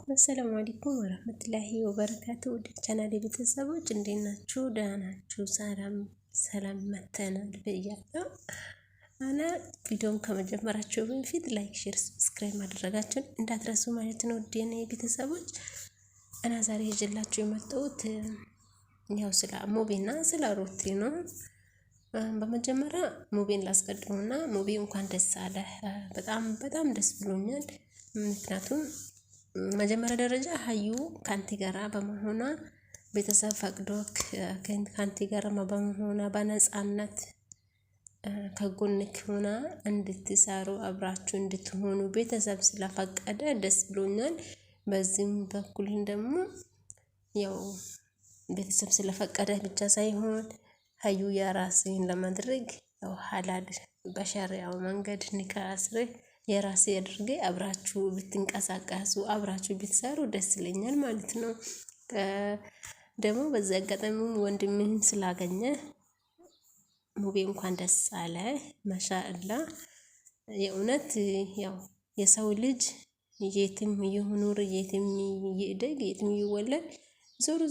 አሰላሙ አለይኩም ወራህመቱላሂ ወበረካቱ። ወደ ቻናሌ ቤተሰቦች እንዴት ናችሁ? ደህና ናችሁ? ሰላም መተናል ብያለሁ። እና ቪዲዮን ከመጀመራችሁ በፊት ላይክ፣ ሼር፣ ሰብስክራይብ ማድረጋችሁን እንዳትረሱ ማለት ነው። ወደኔ ቤተሰቦች እና ዛሬ ይዤላችሁ የመጣሁት ያው ስለ ሙቤና ስለ ሩቲ ነው። በመጀመሪያ ሙቤን ላስቀድመውና ሙቤ እንኳን ደስ አለ። በጣም ደስ ብሎኛል። ምክንያቱም መጀመሪያ ደረጃ ሀዩ ካንቲ ጋራ በመሆኗ ቤተሰብ ፈቅዶ ካንቲ ጋራ በመሆኗ በነፃነት ከጎንክ ሆና እንድትሰሩ አብራችሁ እንድትሆኑ ቤተሰብ ስለፈቀደ ደስ ብሎኛል። በዚህም በኩል ደግሞ ያው ቤተሰብ ስለፈቀደ ብቻ ሳይሆን ሀዩ የራስህን ለማድረግ ያው ሐላል በሸሪዓው መንገድ ኒካ አስረህ የራሴ አድርጌ አብራችሁ ብትንቀሳቀሱ አብራችሁ ብትሰሩ ደስ ይለኛል ማለት ነው። ደግሞ በዚህ አጋጣሚ ወንድምህን ስላገኘ ሙቤ እንኳን ደስ አለ። ማሻአላ የእውነት ያው የሰው ልጅ የትም ይሁኑር የትም ይደግ የትም ይወለድ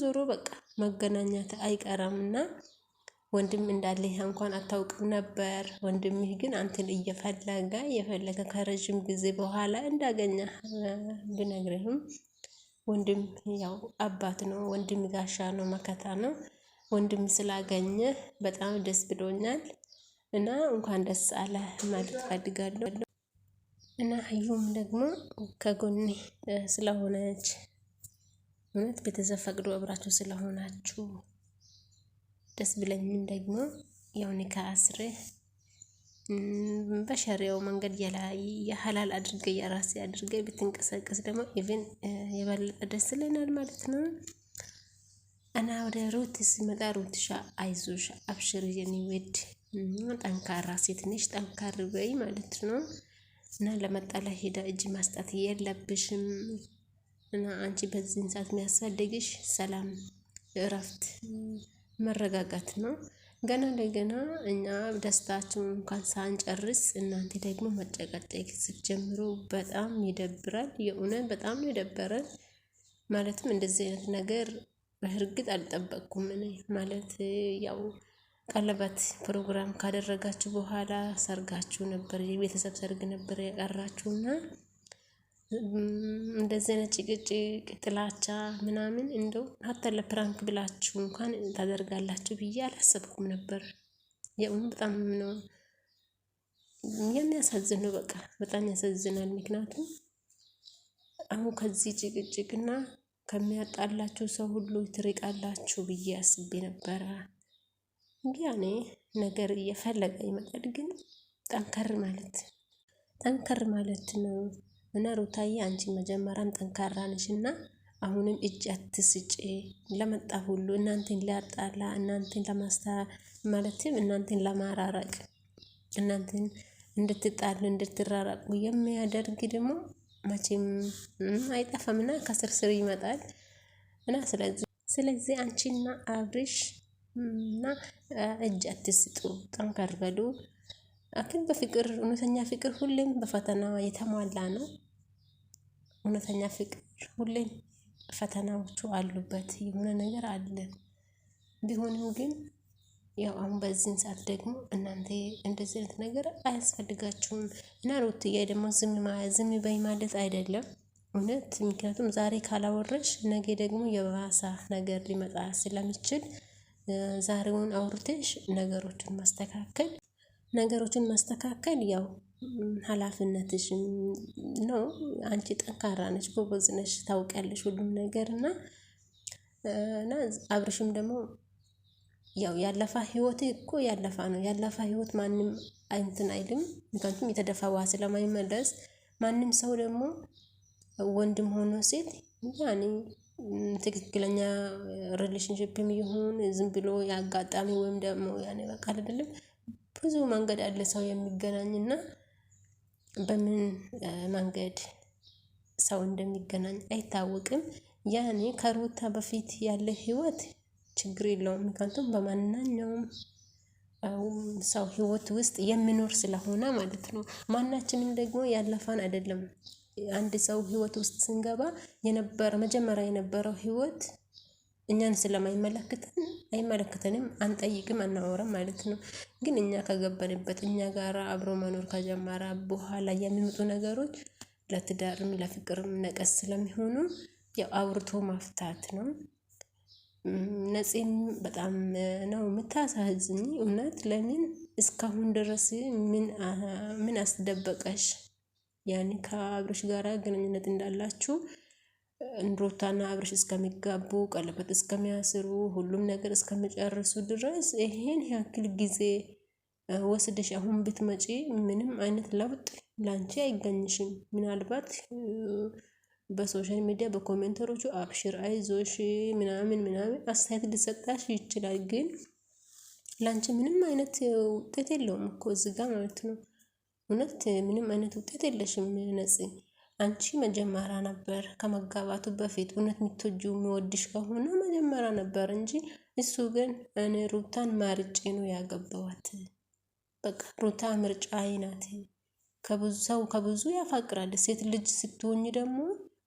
ዞሮ በቃ መገናኘት አይቀርምና ወንድም እንዳለህ እንኳን አታውቅም ነበር። ወንድምህ ግን አንተን እየፈለገ ከረጅም ጊዜ በኋላ እንዳገኘ ብነግርህም ወንድም ያው አባት ነው። ወንድም ጋሻ ነው፣ መከታ ነው። ወንድም ስላገኘ በጣም ደስ ብሎኛል እና እንኳን ደስ አለ ማለት ፈልጋለሁ። እና ሀዩም ደግሞ ከጎኔ ስለሆነች እውነት ቤተሰብ ፈቅዶ አብራችሁ ስለሆናችሁ ደስ ብለኝም ደግሞ ያው ኒካ አስረህ በሸሪዓው መንገድ የሐላል አድርገ የራሴ አድርገ ብትንቀሳቀስ ደግሞ ኢቭን የበለጠ ደስ ይለናል ማለት ነው። እና ወደ ሩት ሲመጣ ሩትሻ አይዞሽ አብሽር የኔ ውድ ጠንካራ ሴት ነሽ፣ ጠንካራ በይ ማለት ነው። እና ለመጣላ ሄዳ እጅ ማስጣት የለብሽም። እና አንቺ በዚህን ሰዓት የሚያስፈልግሽ ሰላም፣ እረፍት፣ መረጋጋት ነው። ገና ለገና እኛ ደስታችሁን እንኳን ሳንጨርስ እናንተ ደግሞ መጨቀጨቅ ስትጀምሩ በጣም ይደብራል። የእውነት በጣም ነው የደበረን። ማለትም እንደዚህ አይነት ነገር በእርግጥ አልጠበቅኩም እኔ ማለት ያው ቀለበት ፕሮግራም ካደረጋችሁ በኋላ ሰርጋችሁ ነበር፣ የቤተሰብ ሰርግ ነበር ያቀራችሁና እንደዚህ አይነት ጭቅጭቅ ጥላቻ ምናምን እንደው ሀታ ለፕራንክ ብላችሁ እንኳን ታደርጋላችሁ ብዬ አላሰብኩም ነበር። የእውነት በጣም ነው የሚያሳዝነው። በቃ በጣም ያሳዝናል። ምክንያቱም አሁን ከዚህ ጭቅጭቅና ከሚያጣላችሁ ሰው ሁሉ ትርቃላችሁ ብዬ አስቤ ነበረ። ያኔ ነገር እየፈለገ ይመጣል፣ ግን ጠንከር ማለት ነው። እና ሩታዬ አንቺ መጀመሪያም ጠንካራ ነሽና አሁንም እጅ አትስጪ። ለመጣ ሁሉ እናንተን ሊያጣላ እናንተን ማለትም እናንተን ለማራራቅ እናንተን እንድትጣሉ እንድትራራቁ የሚያደርግ ደግሞ መቼም አይጠፋምና ከስር ይመጣል። እና ስለዚህ አንቺና አብርሽ እና እጅ አትስጡ፣ ጠንከር በሉ። አክን በፍቅር እውነተኛ ፍቅር ሁሌም በፈተና የተሟላ ነው። እውነተኛ ፍቅር ሁሌም ፈተናዎቹ አሉበት፣ የሆነ ነገር አለ። ቢሆንም ግን ያው አሁን በዚህን ሰዓት ደግሞ እናንተ እንደዚህ አይነት ነገር አያስፈልጋችሁም። እና ሩትዬ ደግሞ ዝም በይ ማለት አይደለም እውነት። ምክንያቱም ዛሬ ካላወረሽ ነገ ደግሞ የባሰ ነገር ሊመጣ ስለሚችል ዛሬውን አውርተሽ ነገሮችን ማስተካከል ያው ኃላፊነትሽ ነው። አንቺ ጠንካራ ነሽ፣ ጎበዝ ነሽ፣ ታውቂያለሽ ሁሉም ነገር እና አብርሽም ደግሞ ያው ያለፈ ህይወት እኮ ያለፈ ነው። ያለፈ ህይወት ማንም እንትን አይልም። ምክንያቱም የተደፋ ውሃ ስለማይመለስ ማንም ሰው ደግሞ ወንድም ሆኖ ሴት ያኔ ትክክለኛ ሪሌሽንሺፕም ይሁን ዝም ብሎ ያጋጣሚ ወይም ደግሞ ያኔ በቃ አይደለም ብዙ መንገድ አለ ሰው የሚገናኝና በምን መንገድ ሰው እንደሚገናኝ አይታወቅም። ያኔ ከሩታ በፊት ያለ ህይወት ችግር የለውም። ምክንያቱም በማንኛውም ሰው ህይወት ውስጥ የሚኖር ስለሆነ ማለት ነው። ማናችንም ደግሞ ያለፈን አይደለም አንድ ሰው ህይወት ውስጥ ስንገባ መጀመሪያ የነበረው ህይወት እኛን ስለማይመለከተን አይመለከተንም፣ አንጠይቅም፣ አናወራም ማለት ነው። ግን እኛ ከገባንበት እኛ ጋር አብሮ መኖር ከጀመረ በኋላ የሚመጡ ነገሮች ለትዳርም ለፍቅርም ነቀስ ስለሚሆኑ ያው አውርቶ ማፍታት ነው። ነፂም በጣም ነው የምታሳዝኝ እውነት። ለምን እስካሁን ድረስ ምን አስደበቀሽ? ያኔ ከአብርሽ ጋር ግንኙነት እንዳላችሁ ሩታና አብርሽ እስከሚጋቡ ቀለበት እስከሚያስሩ ሁሉም ነገር እስከሚጨርሱ ድረስ ይሄን ያክል ጊዜ ወስደሽ አሁን ብትመጪ ምንም አይነት ለውጥ ላንቺ አይገኝሽም። ምናልባት በሶሻል ሚዲያ በኮሜንተሮቹ አብሽር አይዞሽ ምናምን አስተያየት ሊሰጣሽ ይችላል። ግን ላንቺ ምንም አይነት ውጤት የለውም እኮ እዚህ ጋር ማለት ነው። እውነት ምንም አይነት ውጤት የለሽም ነፂ። አንቺ መጀመሪያ ነበር ከመጋባቱ በፊት እውነት የምትወጂው የሚወድሽ ከሆነ መጀመሪያ ነበር እንጂ እሱ ግን እኔ ሩታን ማርጬ ነው ያገባዋት። በቃ ሩታ ምርጫዬ ናት። ከብዙ ያፋቅራል። ሴት ልጅ ስትሆኝ ደግሞ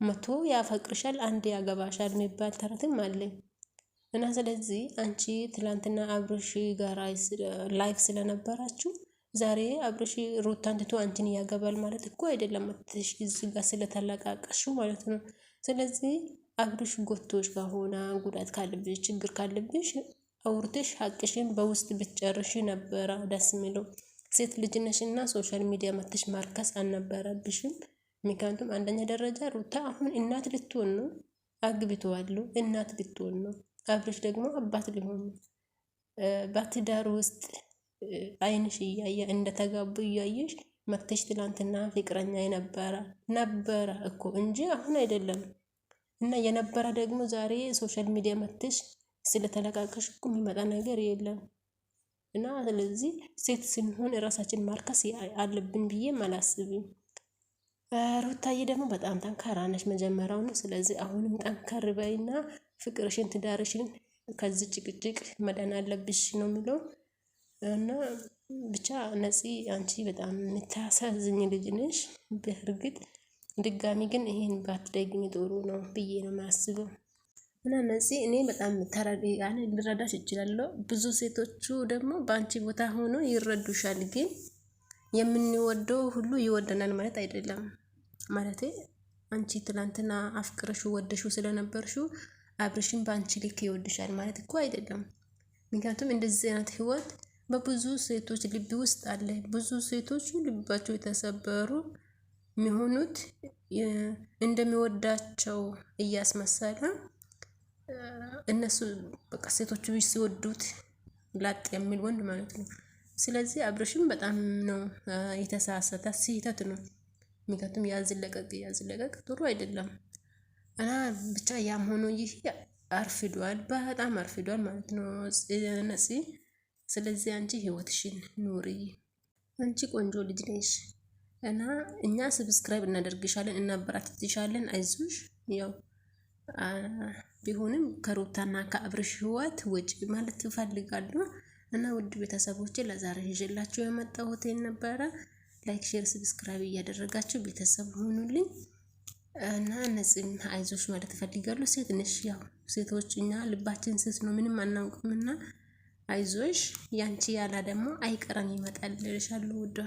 መቶ ያፈቅርሻል አንድ ያገባሻል የሚባል ተረትም አለኝ። እና ስለዚህ አንቺ ትላንትና አብርሽ ጋር ላይፍ ስለነበራችሁ ዛሬ አብርሽ ሩታን ትቶ አንቺን ያገባል ማለት እኮ አይደለም። አትሽ እዚህ ጋር ስለተለቃቀሹ ማለት ነው። ስለዚህ አብርሽ ጎቶሽ ከሆነ ጉዳት ካለብሽ ችግር ካለብሽ አውርተሽ ሀቅሽን በውስጥ ብትጨርሽ ነበረ ደስ የሚለው። ሴት ልጅ ነሽና ሶሻል ሚዲያ መተሽ ማርከስ አልነበረብሽም። ምክንያቱም አንደኛ ደረጃ ሩታ አሁን እናት ልትሆን ነው፣ አግብተዋል፣ እናት ልትሆን ነው። አብርሽ ደግሞ አባት ሊሆን ነው። በትዳር ውስጥ አይንሽ እያየ እንደተጋቡ እያየሽ መተሽ ትላንትና ፍቅረኛ ነበረ እኮ እንጂ አሁን አይደለም። እና የነበረ ደግሞ ዛሬ ሶሻል ሚዲያ መተሽ ስለተለቃቀሽ እኮ የሚመጣ ነገር የለም። እና ስለዚህ ሴት ስንሆን ራሳችን ማርከስ አለብን ብዬ አላስብም። ሩታዬ ደግሞ በጣም ጠንካራ ነሽ መጀመሪያው ነው። ስለዚህ አሁንም ጠንከር በይና ፍቅርሽን ትዳርሽን ከዚህ ጭቅጭቅ መዳን አለብሽ ነው የሚለው። እና ብቻ ነፂ አንቺ በጣም የምታሳዝኝ ልጅ ነሽ። በእርግጥ ድጋሚ ግን ይሄን ባትደግሚ ጥሩ ነው ብዬ ነው የማስበው። እና ነፂ እኔ በጣም ልረዳሽ እችላለሁ። ብዙ ሴቶቹ ደግሞ በአንቺ ቦታ ሆኖ ይረዱሻል። ግን የምንወደው ሁሉ ይወደናል ማለት አይደለም። ማለቴ አንቺ ትላንትና አፍቅረሹ ወደሹ ስለነበርሹ አብርሽን በአንቺ ልክ ይወድሻል ማለት እኮ አይደለም። ምክንያቱም እንደዚህ አይነት ህይወት በብዙ ሴቶች ልብ ውስጥ አለ። ብዙ ሴቶች ልባቸው የተሰበሩ የሚሆኑት እንደሚወዳቸው እያስመሰለ እነሱ በቃ ሴቶቹ ሲወዱት ላጥ የሚል ወንድ ማለት ነው። ስለዚህ አብርሽም በጣም ነው የተሳሳተ ስህተት ነው። ምክንያቱም ያዝለቀቅ ጥሩ አይደለም። እና ብቻ ያም ሆኖ ይህ አርፍዷል፣ በጣም አርፍዷል ማለት ነው ነፂ። ስለዚህ አንቺ ህይወትሽን ኑሪ። አንቺ ቆንጆ ልጅ ነሽ እና እኛ ሰብስክራይብ እናደርግሻለን፣ እናበረታትሻለን። አይዞሽ። ያው ቢሆንም ከሩታና ከአብርሽ ህይወት ውጭ ማለት እፈልጋለሁ። እና ውድ ቤተሰቦቼ ለዛሬ ይዤላችሁ የመጣሁት ነበረ። ላይክ፣ ሼር፣ ሰብስክራይብ እያደረጋችሁ ቤተሰብ ሆኑልኝ። እና ነፂም አይዞሽ ማለት እፈልጋለሁ። ሴት ነሽ። ያው ሴቶች እኛ ልባችን ስስ ነው፣ ምንም አናውቅምና አይዞሽ። ያንቺ ያላ ደግሞ አይቀረም ይመጣል እልሻለሁ ውዷ።